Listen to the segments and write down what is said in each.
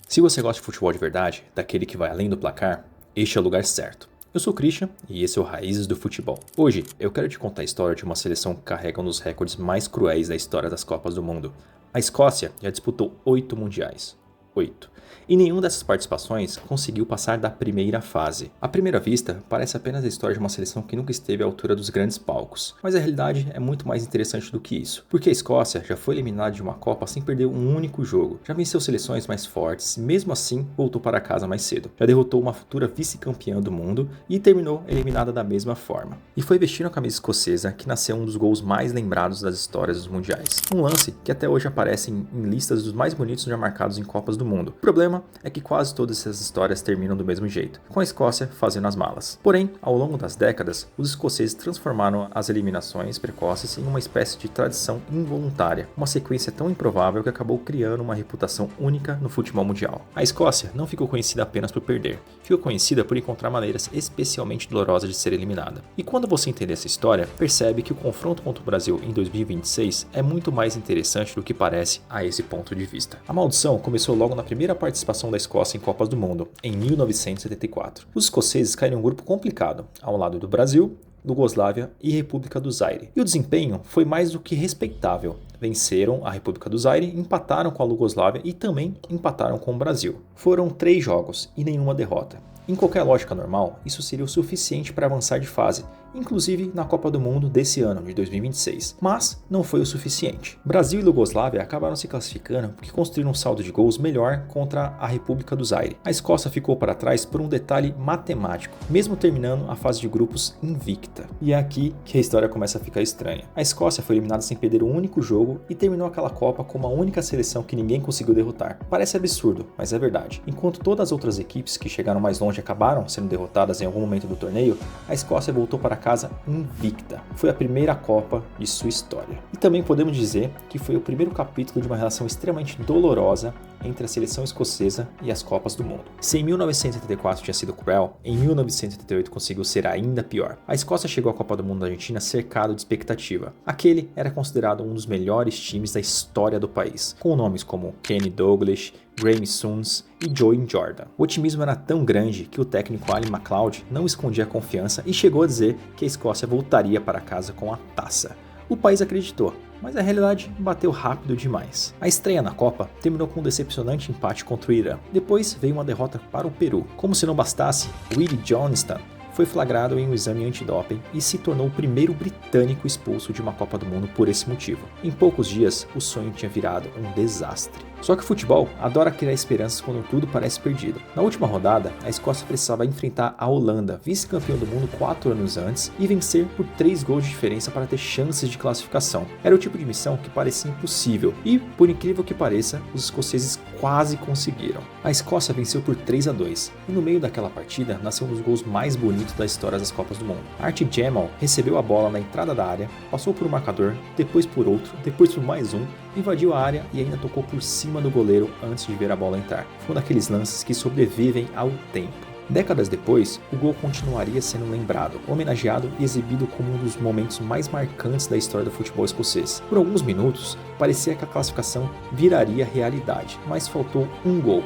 Se você gosta de futebol de verdade, daquele que vai além do placar, este é o lugar certo. Eu sou o Christian e esse é o Raízes do Futebol. Hoje eu quero te contar a história de uma seleção que carrega um dos recordes mais cruéis da história das Copas do Mundo. A Escócia já disputou 8 mundiais. 8. E nenhuma dessas participações conseguiu passar da primeira fase. À primeira vista, parece apenas a história de uma seleção que nunca esteve à altura dos grandes palcos. Mas a realidade é muito mais interessante do que isso. Porque a Escócia já foi eliminada de uma Copa sem perder um único jogo. Já venceu seleções mais fortes e mesmo assim voltou para casa mais cedo. Já derrotou uma futura vice-campeã do mundo e terminou eliminada da mesma forma. E foi vestindo a camisa escocesa que nasceu um dos gols mais lembrados das histórias dos mundiais. Um lance que até hoje aparece em listas dos mais bonitos já marcados em Copas do Mundo. O problema é que quase todas essas histórias terminam do mesmo jeito, com a Escócia fazendo as malas. Porém, ao longo das décadas, os escoceses transformaram as eliminações precoces em uma espécie de tradição involuntária, uma sequência tão improvável que acabou criando uma reputação única no futebol mundial. A Escócia não ficou conhecida apenas por perder, ficou conhecida por encontrar maneiras especialmente dolorosas de ser eliminada. E quando você entender essa história, percebe que o confronto contra o Brasil em 2026 é muito mais interessante do que parece a esse ponto de vista. A maldição começou logo na primeira participação da Escócia em Copas do Mundo, em 1974. Os escoceses caíram em um grupo complicado, ao lado do Brasil, Iugoslávia e República do Zaire. E o desempenho foi mais do que respeitável. Venceram a República do Zaire, empataram com a Iugoslávia e também empataram com o Brasil. Foram 3 jogos e nenhuma derrota. Em qualquer lógica normal, isso seria o suficiente para avançar de fase, inclusive na Copa do Mundo desse ano, de 2026. Mas não foi o suficiente. Brasil e Iugoslávia acabaram se classificando porque construíram um saldo de gols melhor contra a República do Zaire. A Escócia ficou para trás por um detalhe matemático, mesmo terminando a fase de grupos invicta. E é aqui que a história começa a ficar estranha. A Escócia foi eliminada sem perder um único jogo e terminou aquela Copa como a única seleção que ninguém conseguiu derrotar. Parece absurdo, mas é verdade. Enquanto todas as outras equipes que chegaram mais longe acabaram sendo derrotadas em algum momento do torneio, a Escócia voltou para casa invicta. Foi a primeira Copa de sua história. E também podemos dizer que foi o primeiro capítulo de uma relação extremamente dolorosa entre a seleção escocesa e as Copas do Mundo. Se em 1974 tinha sido cruel, em 1978 conseguiu ser ainda pior. A Escócia chegou à Copa do Mundo da Argentina cercado de expectativa. Aquele era considerado um dos melhores times da história do país, com nomes como Kenny Douglas, Graeme Souness e Joey Jordan. O otimismo era tão grande que o técnico Ali MacLeod não escondia a confiança e chegou a dizer que a Escócia voltaria para casa com a taça. O país acreditou, mas a realidade bateu rápido demais. A estreia na Copa terminou com um decepcionante empate contra o Irã. Depois veio uma derrota para o Peru. Como se não bastasse, Willie Johnston foi flagrado em um exame antidoping e se tornou o primeiro britânico expulso de uma Copa do Mundo por esse motivo. Em poucos dias, o sonho tinha virado um desastre. Só que o futebol adora criar esperanças quando tudo parece perdido. Na última rodada, a Escócia precisava enfrentar a Holanda, vice-campeão do mundo 4 anos antes, e vencer por 3 gols de diferença para ter chances de classificação. Era o tipo de missão que parecia impossível e, por incrível que pareça, os escoceses quase conseguiram. A Escócia venceu por 3-2 e no meio daquela partida nasceu um dos gols mais bonitos da história das Copas do Mundo. Artie Jamal recebeu a bola na entrada da área, passou por um marcador, depois por outro, depois por mais um, invadiu a área e ainda tocou por cima do goleiro antes de ver a bola entrar. Foi um daqueles lances que sobrevivem ao tempo. Décadas depois, o gol continuaria sendo lembrado, homenageado e exibido como um dos momentos mais marcantes da história do futebol escocês. Por alguns minutos, parecia que a classificação viraria realidade, mas faltou um gol.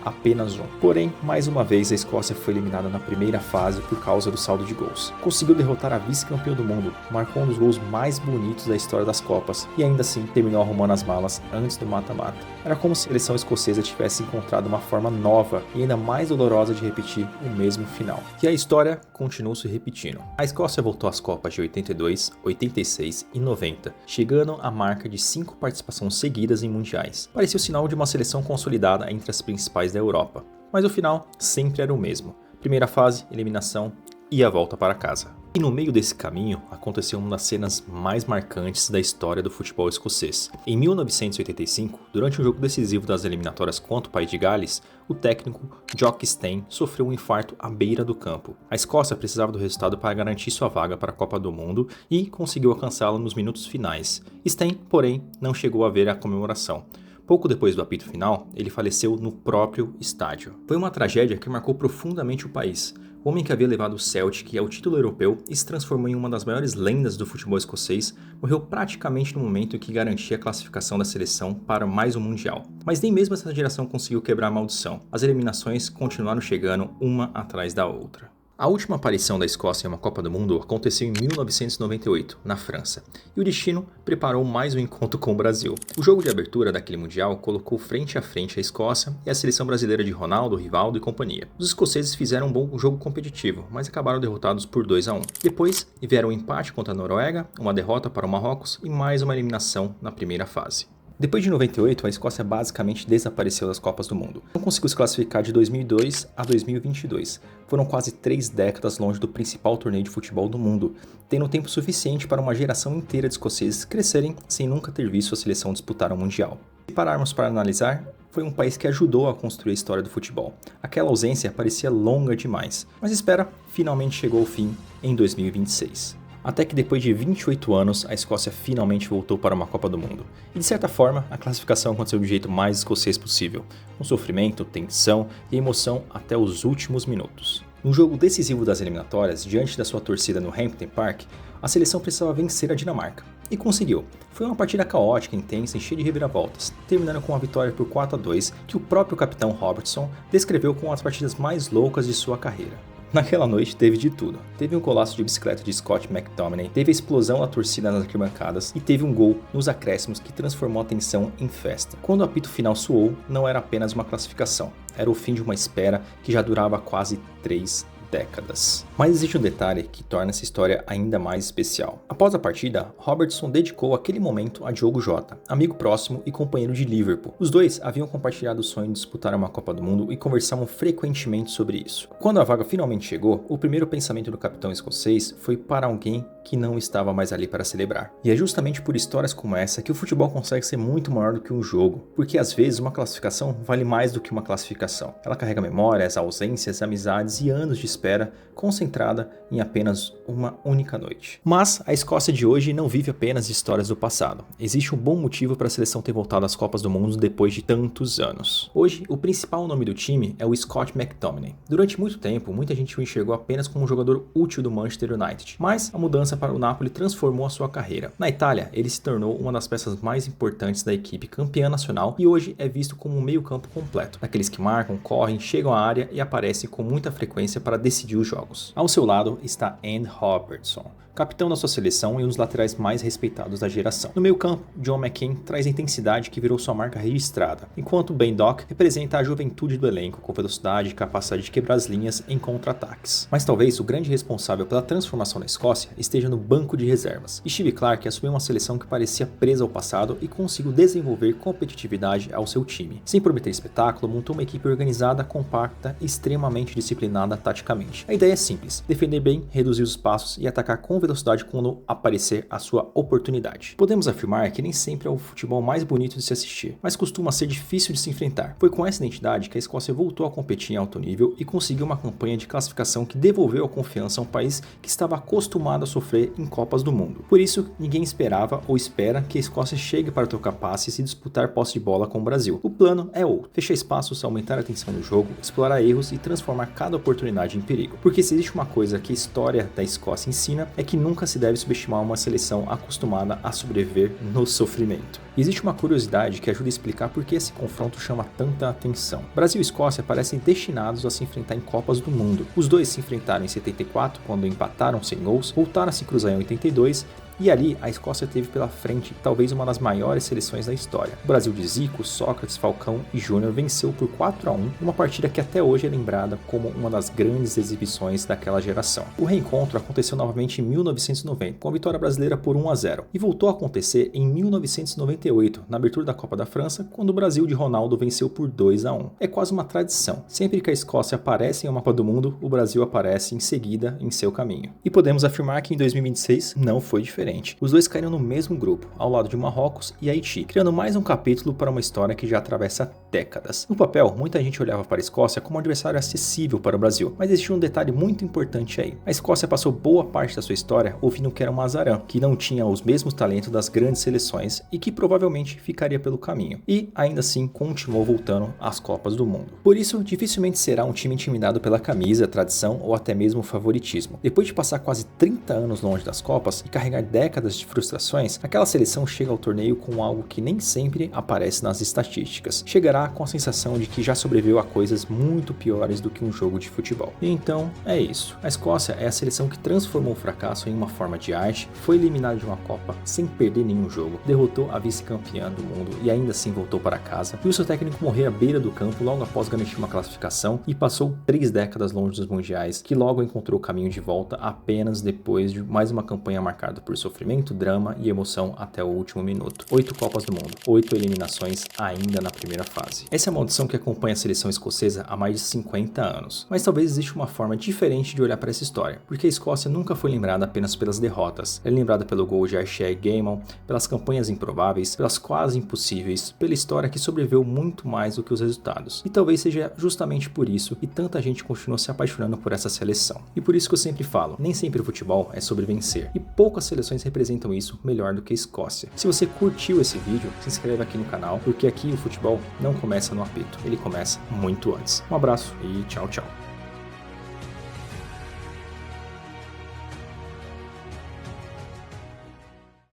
Apenas um. Porém, mais uma vez a Escócia foi eliminada na primeira fase por causa do saldo de gols. Conseguiu derrotar a vice-campeã do mundo, marcou um dos gols mais bonitos da história das Copas e ainda assim terminou arrumando as malas antes do mata-mata. Era como se a seleção escocesa tivesse encontrado uma forma nova e ainda mais dolorosa de repetir o mesmo final. E a história continuou se repetindo. A Escócia voltou às Copas de 82, 86 e 90, chegando à marca de 5 participações seguidas em mundiais. Parecia o sinal de uma seleção consolidada entre as principais da Europa, mas o final sempre era o mesmo. Primeira fase, eliminação e a volta para casa. E no meio desse caminho aconteceu uma das cenas mais marcantes da história do futebol escocês. Em 1985, durante um jogo decisivo das eliminatórias contra o País de Gales, o técnico Jock Stein sofreu um infarto à beira do campo. A Escócia precisava do resultado para garantir sua vaga para a Copa do Mundo e conseguiu alcançá-la nos minutos finais. Stein, porém, não chegou a ver a comemoração. Pouco depois do apito final, ele faleceu no próprio estádio. Foi uma tragédia que marcou profundamente o país. O homem que havia levado o Celtic ao título europeu e se transformou em uma das maiores lendas do futebol escocês, morreu praticamente no momento em que garantia a classificação da seleção para mais um Mundial. Mas nem mesmo essa geração conseguiu quebrar a maldição. As eliminações continuaram chegando uma atrás da outra. A última aparição da Escócia em uma Copa do Mundo aconteceu em 1998, na França, e o destino preparou mais um encontro com o Brasil. O jogo de abertura daquele Mundial colocou frente a frente a Escócia e a seleção brasileira de Ronaldo, Rivaldo e companhia. Os escoceses fizeram um bom jogo competitivo, mas acabaram derrotados por 2-1. Depois vieram um empate contra a Noruega, uma derrota para o Marrocos e mais uma eliminação na primeira fase. Depois de 98, a Escócia basicamente desapareceu das Copas do Mundo. Não conseguiu se classificar de 2002 a 2022. Foram quase 3 décadas longe do principal torneio de futebol do mundo, tendo tempo suficiente para uma geração inteira de escoceses crescerem sem nunca ter visto a seleção disputar um Mundial. Se pararmos para analisar, foi um país que ajudou a construir a história do futebol. Aquela ausência parecia longa demais, mas espera, finalmente chegou ao fim em 2026. Até que depois de 28 anos, a Escócia finalmente voltou para uma Copa do Mundo. E de certa forma, a classificação aconteceu do jeito mais escocês possível, com sofrimento, tensão e emoção até os últimos minutos. No jogo decisivo das eliminatórias, diante da sua torcida no Hampden Park, a seleção precisava vencer a Dinamarca. E conseguiu. Foi uma partida caótica, intensa e cheia de reviravoltas, terminando com uma vitória por 4-2 que o próprio capitão Robertson descreveu como as partidas mais loucas de sua carreira. Naquela noite teve de tudo. Teve um golaço de bicicleta de Scott McTominay, teve a explosão da torcida nas arquibancadas e teve um gol nos acréscimos que transformou a tensão em festa. Quando o apito final soou, não era apenas uma classificação, era o fim de uma espera que já durava quase 3 décadas. Mas existe um detalhe que torna essa história ainda mais especial. Após a partida, Robertson dedicou aquele momento a Diogo Jota, amigo próximo e companheiro de Liverpool. Os dois haviam compartilhado o sonho de disputar uma Copa do Mundo e conversavam frequentemente sobre isso. Quando a vaga finalmente chegou, o primeiro pensamento do capitão escocês foi para alguém que não estava mais ali para celebrar. E é justamente por histórias como essa que o futebol consegue ser muito maior do que um jogo, porque às vezes uma classificação vale mais do que uma classificação. Ela carrega memórias, ausências, amizades e anos de espera concentrada em apenas uma única noite. Mas a Escócia de hoje não vive apenas de histórias do passado. Existe um bom motivo para a seleção ter voltado às Copas do Mundo depois de tantos anos. Hoje, o principal nome do time é o Scott McTominay. Durante muito tempo, muita gente o enxergou apenas como um jogador útil do Manchester United, mas a mudança para o Napoli transformou a sua carreira. Na Itália, ele se tornou uma das peças mais importantes da equipe campeã nacional e hoje é visto como um meio-campo completo, daqueles que marcam, correm, chegam à área e aparecem com muita frequência para decidir os jogos. Ao seu lado está Andy Robertson, capitão da sua seleção e um dos laterais mais respeitados da geração. No meio campo, John McGinn traz a intensidade que virou sua marca registrada, enquanto Ben Doak representa a juventude do elenco com velocidade e capacidade de quebrar as linhas em contra-ataques. Mas talvez o grande responsável pela transformação da Escócia esteja no banco de reservas. Steve Clarke assumiu uma seleção que parecia presa ao passado e conseguiu desenvolver competitividade ao seu time. Sem prometer espetáculo, montou uma equipe organizada, compacta e extremamente disciplinada taticamente. A ideia é simples: defender bem, reduzir os espaços e atacar com velocidade quando aparecer a sua oportunidade. Podemos afirmar que nem sempre é o futebol mais bonito de se assistir, mas costuma ser difícil de se enfrentar. Foi com essa identidade que a Escócia voltou a competir em alto nível e conseguiu uma campanha de classificação que devolveu a confiança a um país que estava acostumado a sofrer em Copas do Mundo. Por isso, ninguém esperava ou espera que a Escócia chegue para trocar passes e disputar posse de bola com o Brasil. O plano é outro: fechar espaços, aumentar a tensão no jogo, explorar erros e transformar cada oportunidade em perigo. Porque se existe uma coisa que a história da Escócia ensina, é que nunca se deve subestimar uma seleção acostumada a sobreviver no sofrimento. E existe uma curiosidade que ajuda a explicar por que esse confronto chama tanta atenção. Brasil e Escócia parecem destinados a se enfrentar em Copas do Mundo. Os dois se enfrentaram em 74, quando empataram sem gols, voltaram a se cruzar em 82, e ali a Escócia teve pela frente talvez uma das maiores seleções da história. O Brasil de Zico, Sócrates, Falcão e Júnior venceu por 4-1, uma partida que até hoje é lembrada como uma das grandes exibições daquela geração. O reencontro aconteceu novamente em 1990, com a vitória brasileira por 1-0, e voltou a acontecer em 1998, na abertura da Copa da França, quando o Brasil de Ronaldo venceu por 2-1. É quase uma tradição. Sempre que a Escócia aparece em uma Copa do Mundo, o Brasil aparece em seguida em seu caminho. E podemos afirmar que em 2026 não foi diferente. diferente. Os dois caíram no mesmo grupo, ao lado de Marrocos e Haiti, criando mais um capítulo para uma história que já atravessa décadas. No papel, muita gente olhava para a Escócia como um adversário acessível para o Brasil, mas existia um detalhe muito importante aí. A Escócia passou boa parte da sua história ouvindo que era um azarã, que não tinha os mesmos talentos das grandes seleções e que provavelmente ficaria pelo caminho. E ainda assim continuou voltando às Copas do Mundo. Por isso, dificilmente será um time intimidado pela camisa, tradição ou até mesmo favoritismo. Depois de passar quase 30 anos longe das Copas e carregar décadas de frustrações, aquela seleção chega ao torneio com algo que nem sempre aparece nas estatísticas. Chegará com a sensação de que já sobreviveu a coisas muito piores do que um jogo de futebol. E então, é isso. A Escócia é a seleção que transformou o fracasso em uma forma de arte, foi eliminada de uma Copa sem perder nenhum jogo, derrotou a vice-campeã do mundo e ainda assim voltou para casa, viu seu técnico morrer à beira do campo logo após garantir uma classificação e passou 3 décadas longe dos mundiais, que logo encontrou o caminho de volta apenas depois de mais uma campanha marcada por sofrimento, drama e emoção até o último minuto. 8 Copas do Mundo, 8 eliminações ainda na primeira fase. Essa é a maldição que acompanha a seleção escocesa há mais de 50 anos. Mas talvez exista uma forma diferente de olhar para essa história, porque a Escócia nunca foi lembrada apenas pelas derrotas. Ela é lembrada pelo gol de Archie Gaiman, pelas campanhas improváveis, pelas quase impossíveis, pela história que sobreviveu muito mais do que os resultados. E talvez seja justamente por isso que tanta gente continua se apaixonando por essa seleção. E por isso que eu sempre falo, nem sempre o futebol é sobre vencer. E poucas seleções representam isso melhor do que a Escócia. Se você curtiu esse vídeo, se inscreve aqui no canal, porque aqui o futebol não começa no apito, ele começa muito antes. Um abraço e tchau, tchau.